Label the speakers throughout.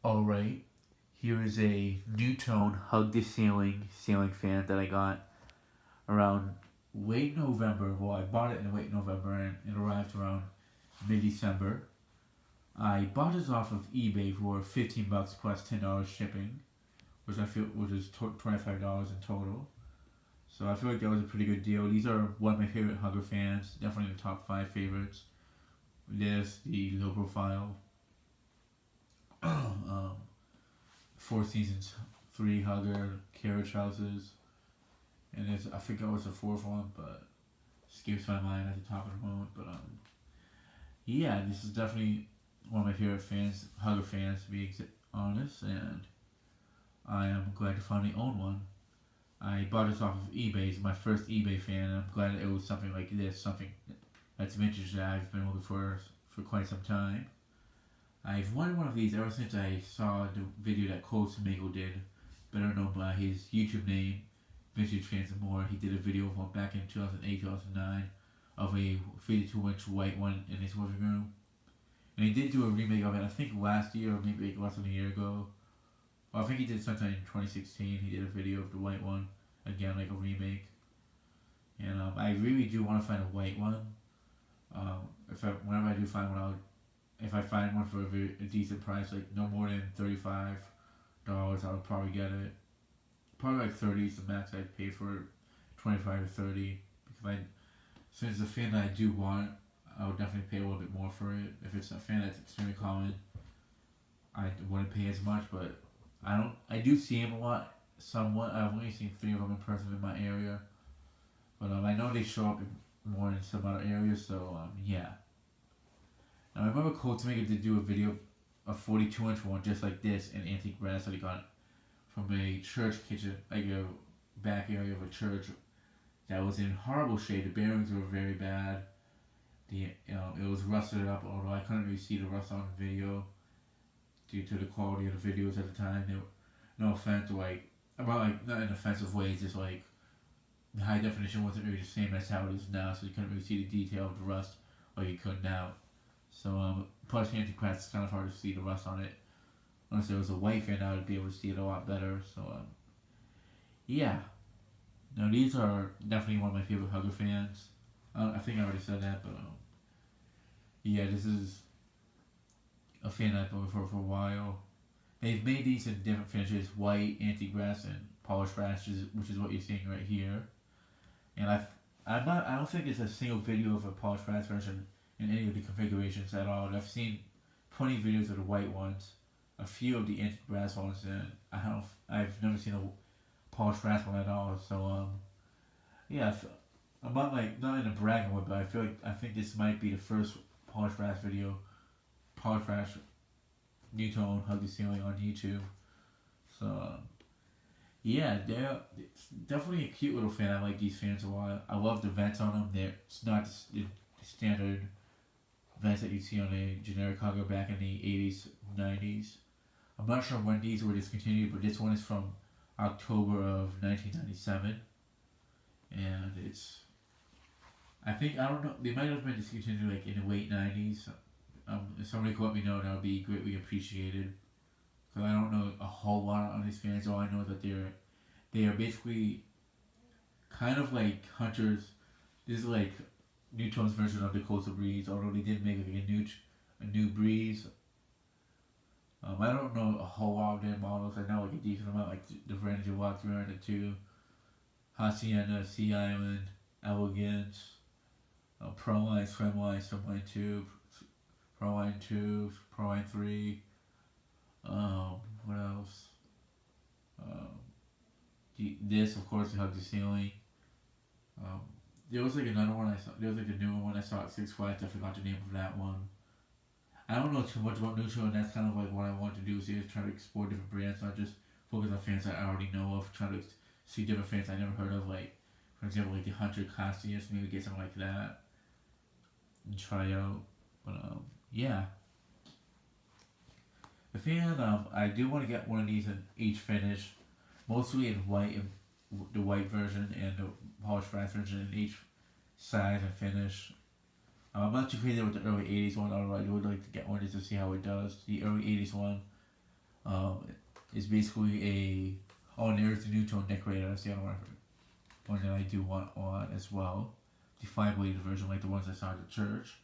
Speaker 1: Alright, here is a NuTone Hug the ceiling fan that I got around late November. Well, I bought it in late November and it arrived around mid December. I bought this off of eBay for $15 plus $10 shipping, which is $25 in total. So I feel like that was a pretty good deal. These are one of my favorite Hugger fans, definitely in the top five favorites. This, the low profile, um, Four Seasons 3 Hugger, Carriage Houses, and there's, I forgot what's the fourth one, but skips my mind at the top of the moment. But yeah, this is definitely one of my favorite fans, Hugger fans, to be honest, and I am glad to finally own one. I bought this off of eBay. It's my first eBay fan, and I'm glad it was something like this, something that's vintage that I've been looking for quite some time. I've wanted one of these ever since I saw the video that Cole Smigo did, better known by his YouTube name, Vintage Fans and More. He did a video of one back in 2008, 2009 of a 52-inch white one in his living room. And he did do a remake of it, I think last year or maybe less than a year ago. Well, I think he did sometime in 2016. He did a video of the white one, again, like a remake. And I really do want to find a white one. Whenever I do find one, if I find one for a decent price, like no more than $35, I would probably get it. Probably like 30 is the max I'd pay for it, 25 or 30. Because since the fan that I do want, I would definitely pay a little bit more for it. If it's a fan that's extremely common, I wouldn't pay as much. But I do see them a lot, somewhat. I've only seen 3 of them in person in my area. But I know they show up more in some other areas, so yeah. Now I remember Cole Smigo did do a video of a 42-inch one just like this in antique brass that he got from a church kitchen, like a back area of a church that was in horrible shape. The bearings were very bad. It was rusted up, although I couldn't really see the rust on the video due to the quality of the videos at the time. They were, no offense, not in offensive ways, just like the high definition wasn't really the same as how it is now, so you couldn't really see the detail of the rust like you could now. So plus the antique brass, it's kind of hard to see the rust on it. Unless there was a white fan, I would be able to see it a lot better. So yeah. Now these are definitely one of my favorite Hugger fans. I think I already said that, but yeah, this is a fan I've been looking for a while. They've made these in different finishes: white, antique brass, and polished brass, which is what you're seeing right here. And I don't think there's a single video of a polished brass version in any of the configurations at all. I've seen plenty of videos of the white ones, a few of the antique brass ones, and I've never seen a polished brass one at all. So yeah, I'm not in a bragging way, but I think this might be the first polished brass NuTone Hug the Ceiling on YouTube. So yeah, it's definitely a cute little fan. I like these fans a lot. I love the vents on them. It's not the standard vents that you see on a generic Hugger back in the 80s, 90s. I'm not sure when these were discontinued, but this one is from October of 1997. And I don't know, they might have been discontinued like in the late 90s. If somebody could let me know, that would be greatly appreciated. Because I don't know a whole lot on these fans. All I know is that they are basically kind of like Hunters. This is like NuTone's version of the Coastal Breeze, although they did make like a new Breeze. I don't know a whole lot of their models. I know like a decent amount, like the Ranger Walk 302, Hacienda, Sea Island, Elegance, Proline, Swimline, Swimline 2, Proline 2, Proline 3, what else? This, of course, Hug the Ceiling. There was like another one I saw. There was like a newer one I saw at Six Flags. I forgot the name of that one. I don't know too much about NuTone, and that's kind of like what I want to do is try to explore different brands, not just focus on fans I already know of. Try to see different fans I never heard of, like for example, like the Hunter Cassius, maybe get something like that and try out. But yeah, the fan I do want to get one of these in each finish, mostly in white, the white version, and the polished brass version in each size and finish. I'm not too crazy with the early 80s one, although I would like to get one just to see how it does. The early 80s one Um, it's basically a, oh, and there's the NuTone decorator. That's the other one that I do want on as well. The 5-bladed version, like the ones I saw at the church.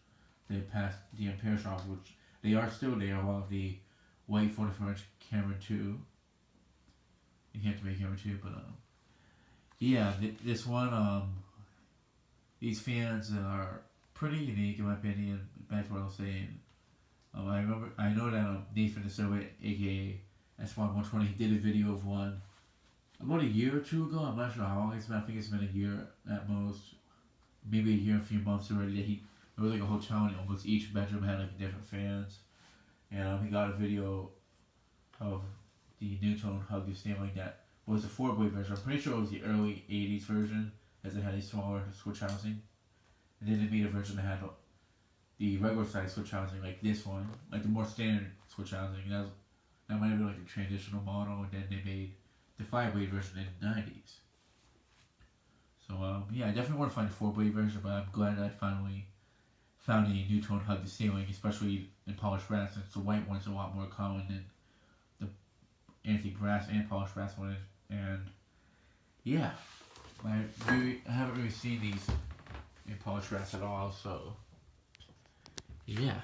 Speaker 1: They passed the Ampere shop, which they are still there, along with the white 44-inch camera too. You have to make camera too, but yeah, this one, these fans are pretty unique in my opinion. Back to what I was saying. I know that Nathan DeSilva, aka S120, he did a video of one about a year or two ago. I'm not sure how long it's been. I think it's been a year at most, maybe a year and a few months already. That it was like a hotel, and almost each bedroom had like different fans. And he got a video of the NuTone Hug Your Ceiling that was the 4-blade version. I'm pretty sure it was the early 80s version, as it had a smaller switch housing. And then they made a version that had the regular size switch housing, like this one, like the more standard switch housing. That might have been like the traditional model, and then they made the 5-blade version in the 90s. So yeah, I definitely want to find a 4-blade version, but I'm glad that I finally found a NuTone Hug the Ceiling, especially in polished brass, since the white one's a lot more common than the antique brass and polished brass one is. And yeah, I haven't really seen these in polished brass at all, so yeah.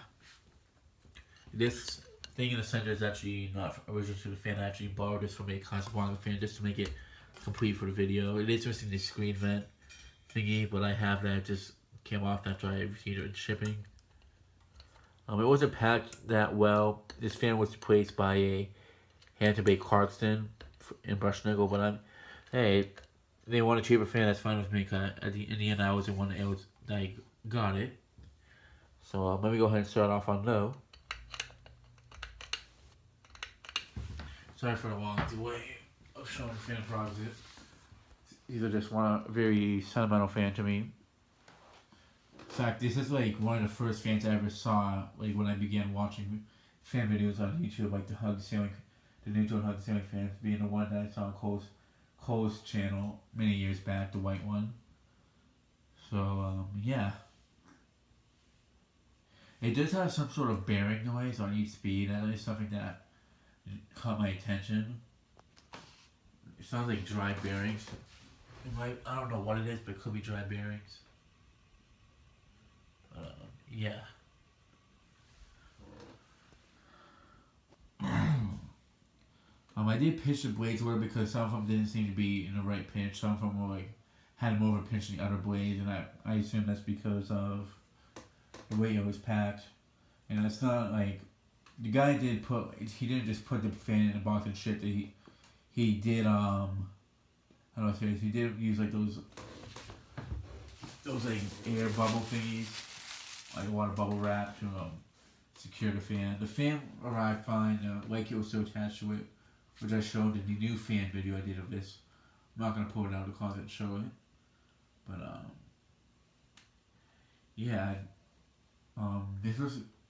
Speaker 1: This thing in the center is actually not original to the fan. I actually borrowed this from a Casablanca fan just to make it complete for the video. It is missing the screen vent thingy, but I have that. It just came off after I received it in shipping. It wasn't packed that well. This fan was replaced by a hand-to-bake Clarkston in brushed nickel, but hey, they want a cheaper fan, that's fine with me, cause in the end I was the one that I got it. So let me go ahead and start off on low. Sorry for the long delay of showing fan products. These are just one very sentimental fan to me. In fact, this is like one of the first fans I ever saw, like when I began watching fan videos on YouTube, like the NuTone Hug the Ceiling fans, being the one that I saw on Cole's channel many years back, the white one. So yeah, it does have some sort of bearing noise on each speed. That is something that caught my attention. It sounds like dry bearings. I don't know what it is, but it could be dry bearings. Yeah. I did pitch the blades a little because some of them didn't seem to be in the right pitch. Some of them were had more of a pitch than the other blades, and I assume that's because of the way it was packed. And it's not like the guy he didn't just put the fan in a box and shit. That he did how do I say this? He did use like those like air bubble thingies, like water bubble wrap to secure the fan. The fan arrived fine. Like it was still attached to it, which I showed in the new fan video I did of this. I'm not gonna pull it out of the closet and show it, but yeah,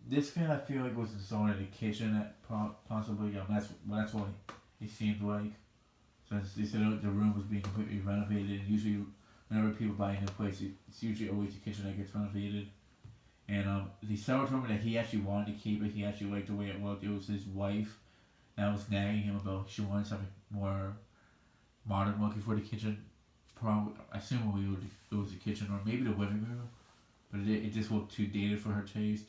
Speaker 1: this fan I feel like was installed in the kitchen at possibly. That's what it seemed like. Since they said the room was being completely renovated, and usually whenever people buy a new place, it's usually always the kitchen that gets renovated. And the seller told me that he actually wanted to keep it. He actually liked the way it looked. It was his wife that was nagging him about she wanted something more modern looking for the kitchen. Probably, assumably it was the kitchen or maybe the living room, but it just looked too dated for her taste.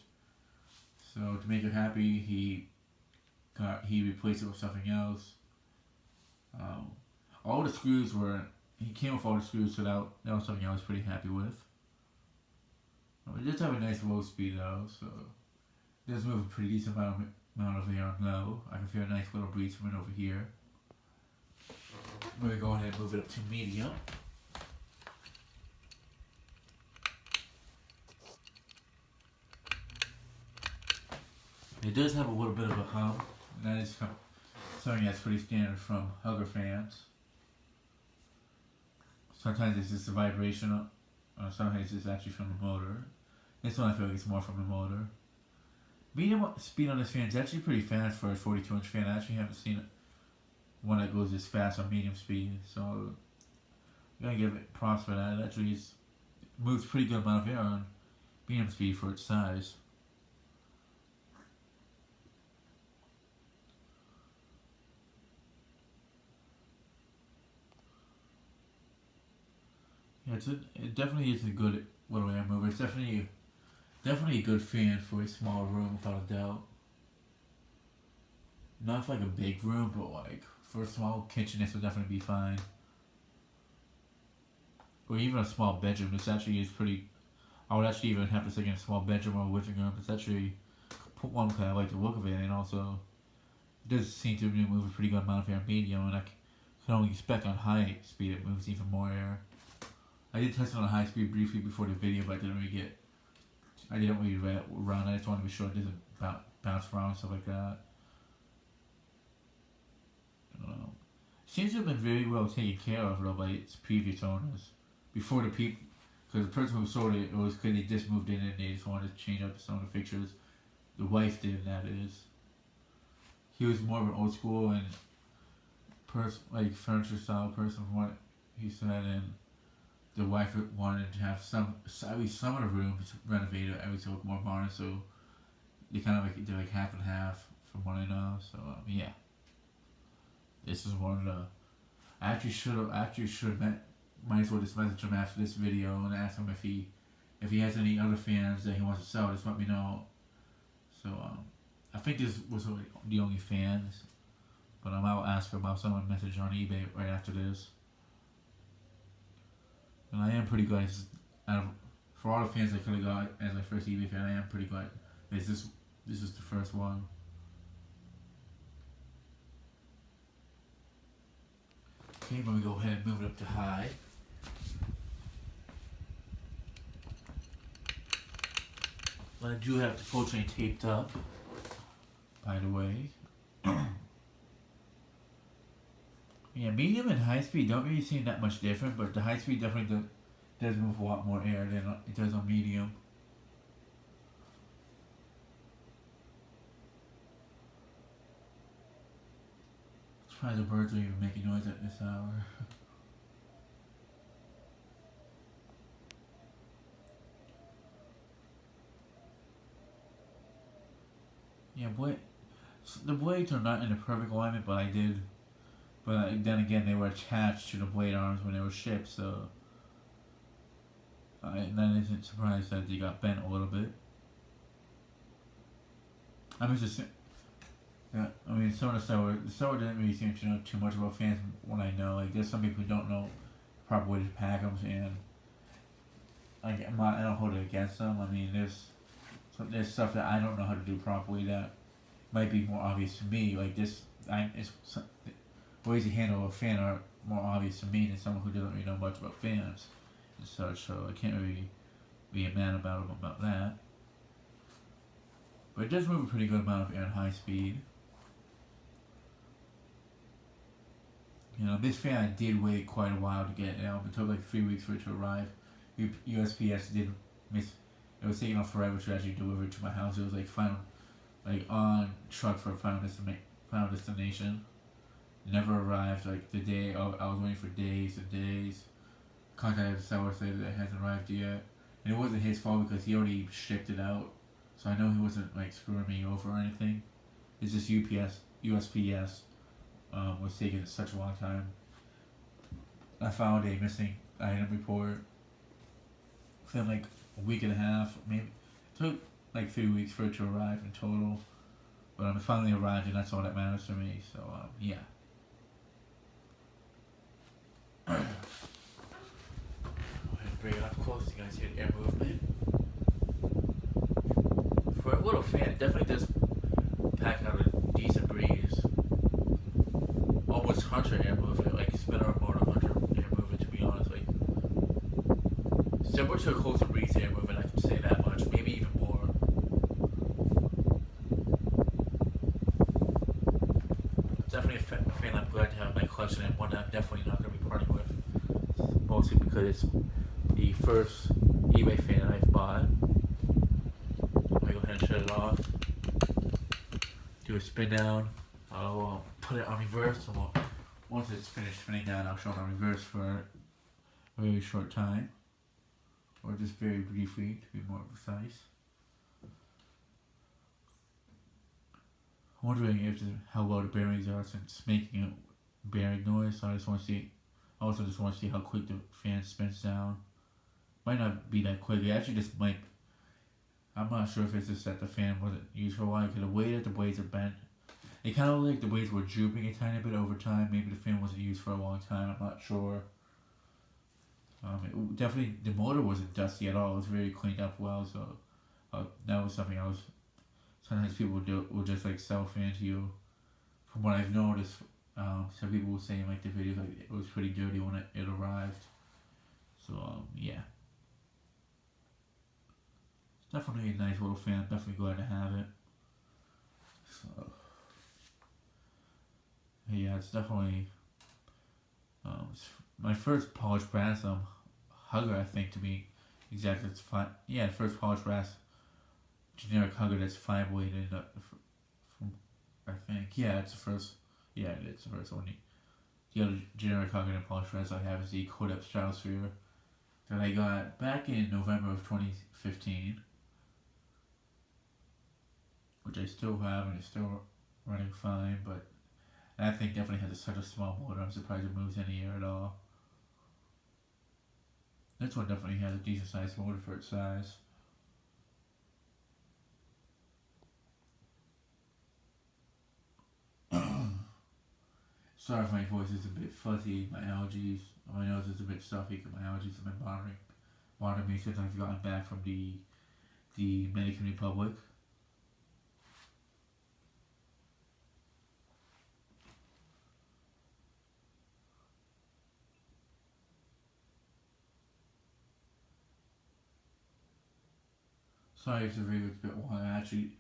Speaker 1: So to make her happy, he replaced it with something else. All the screws he came with all the screws, so that was something I was pretty happy with. It does have a nice low speed though, so it does move a pretty decent amount of air on low. I can feel a nice little breeze from it over here. I'm going to go ahead and move it up to medium. It does have a little bit of a hum, and that is something that's pretty standard from Hugger fans. Sometimes it's just a vibration, sometimes it's actually from the motor. This one I feel like it's more from the motor. Medium speed on this fan is actually pretty fast for a 42-inch fan. I actually haven't seen one that goes this fast on medium speed, so I'm gonna give it props for that. It actually moves pretty good amount of air on medium speed for its size. Yeah, it definitely is a good little air mover. It's definitely a good fan for a small room without a doubt. Not for like a big room, but like for a small kitchen, this would definitely be fine. Or even a small bedroom. This actually is pretty. I would actually even have to say in a small bedroom or a living room. It's actually put one because I like the look of it, and also it does seem to move a pretty good amount of air medium, and I can only expect on high speed it moves even more air. I did test it on high speed briefly before the video, but I didn't really run. I just wanted to be sure it doesn't bounce around and stuff like that. I don't know. Seems to have been very well taken care of though by its previous owners. Before the people, because the person who sold it, it was because they just moved in and they just wanted to change up some of the fixtures. The wife did, that is. He was more of an old school and like furniture style person from what he said, and the wife wanted to have at least some of the rooms renovated, at least to look more modern. So they kind of like did like half and half, from what I know. So yeah, this is one of the. I actually should have met. Might as well just message him after this video and ask him if he has any other fans that he wants to sell. Just let me know. So I think this was the only fans, but I'll ask him about someone message on eBay right after this. And I am pretty glad. For all the fans I could have got as my first eBay fan, I am pretty glad. This is the first one. Okay, let me go ahead and move it up to high. I do have the full chain taped up, by the way. Yeah, medium and high speed don't really seem that much different, but the high speed definitely does move a lot more air than it does on medium. Surprised the birds are even making noise at this hour. Yeah, the blades are not in the perfect alignment, but then again, they were attached to the blade arms when they were shipped, so that isn't surprised that they got bent a little bit. Yeah, I mean, some of the seller didn't really seem to know too much about fans from what I know. Like, there's some people who don't know the proper way to pack them, and I don't hold it against them. I mean, there's stuff that I don't know how to do properly that might be more obvious to me. Like ways to handle a fan are more obvious to me than someone who doesn't really know much about fans and such. So I can't really be a man about that. But it does move a pretty good amount of air at high speed. You know, this fan I did wait quite a while to get. It took like 3 weeks for it to arrive. USPS did miss. It was taking off forever to actually deliver it to my house. It was like on truck for final destination. Never arrived. Like the day I was waiting for days and days. Contacted the seller, said that it hasn't arrived yet, and it wasn't his fault because he already shipped it out. So I know he wasn't like screwing me over or anything. It's just USPS was taking such a long time. I found a missing item report within like a week and a half, maybe. It took like 3 weeks for it to arrive in total, but it finally arrived, and that's all that matters to me. So yeah. Go ahead and bring it up close. You guys hear the air movement. For a little fan, it definitely does pack out a decent breeze. Almost Hunter air movement, like spinner motor Hunter air movement, to be honest. Like similar to a closer breeze air movement, I can say that much. Maybe even more. Definitely a fan I'm glad to have in my collection, and one that I'm definitely not going to be parting with. Mostly because it's the first eBay fan I've bought. Let me go ahead and shut it off. Do a spin down. I'll put it on reverse. Once it's finished spinning down, I'll show it on reverse for a very short time. Or just very briefly, to be more precise. I'm wondering how low the bearings are since it's making a bearing noise, so I just want to see I also just want to see how quick the fan spins down. Might not be that quick. It actually just might. I'm not sure if it's just that the fan wasn't used for a while because the way that the blades are bent, it kind of like the blades were drooping a tiny bit over time. Maybe the fan wasn't used for a long time. I'm not sure. Definitely the motor wasn't dusty at all. It was very cleaned up well. So that was something I was. Sometimes people will just like sell fans to you. From what I've noticed, some people were saying like the video like it was pretty dirty when it arrived. So yeah. Definitely a nice little fan. Definitely glad to have it. So, yeah, it's definitely it's my first polished brass hugger. I think to be exact, it's fine. Yeah, first polished brass generic hugger that's 5-weighted. From I think it's the first. Yeah, it's the first one. The other generic hugger and polished brass I have is the Codep Stratosphere that I got back in November of 2015. Which I still have and it's still running fine, but that thing definitely has such a small motor. I'm surprised it moves any air at all. This one definitely has a decent sized motor for its size. Sorry if my voice is a bit fuzzy. My allergies, my nose is a bit stuffy because my allergies have been bothering me since I've gotten back from the Dominican Republic. Sorry if the video is a bit long. Actually,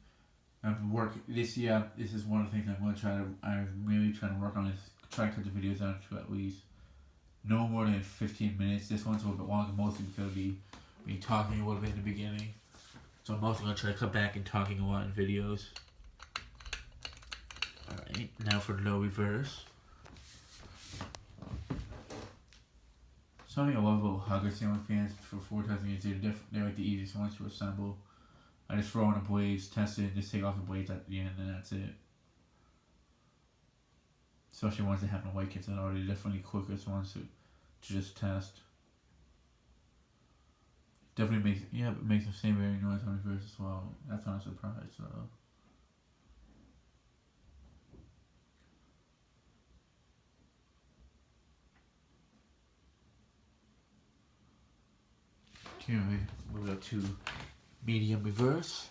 Speaker 1: I've worked this year. This is one of the things I'm going to try to. I'm really trying to work on is try to cut the videos down to at least no more than 15 minutes. This one's a little bit longer, mostly because of me talking a little bit in the beginning. So I'm mostly going to try to cut back and talking a lot in videos. Alright, now for the low reverse. Something I love about hugger ceiling fans for 4,000 units. They're like the easiest ones to assemble. I just throw on the blades, test it, just take off the blades at the end, and that's it. Especially ones that have no white kits that are definitely quickest ones to just test. Definitely makes the same varying noise on reverse as well. That's not a surprise. So. Anyway, move up to medium reverse.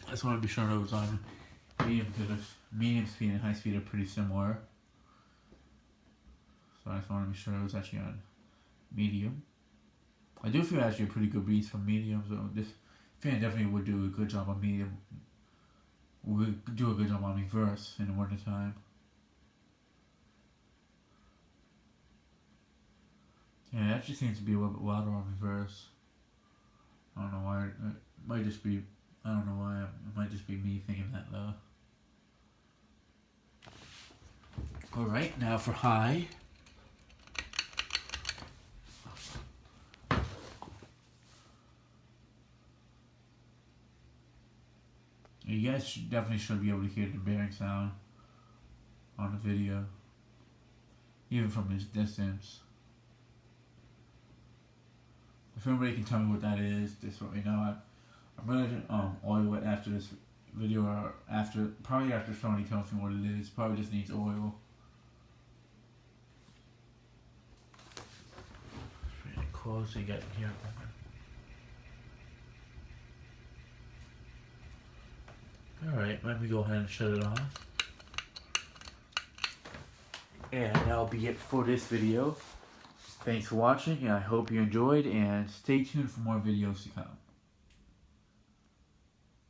Speaker 1: I just want to be sure it was on medium because medium speed and high speed are pretty similar. So I just want to be sure it was actually on medium. I do feel actually a pretty good breeze from medium, so this fan definitely would do a good job on medium. Would do a good job on reverse in the winter time. Yeah, it actually seems to be a little bit louder on reverse. I don't know why. It might just be. I don't know why. It might just be me thinking that though. Alright, now for high. You guys definitely should be able to hear the bearing sound on the video, even from this distance. If anybody can tell me what that is, just let me know. I'm gonna oil it after this video, or probably after Sony tells me what it is. Probably just needs oil. Really close so you guys can hear it. Alright, let me go ahead and shut it off. And that'll be it for this video. Thanks for watching, and I hope you enjoyed, and stay tuned for more videos to come.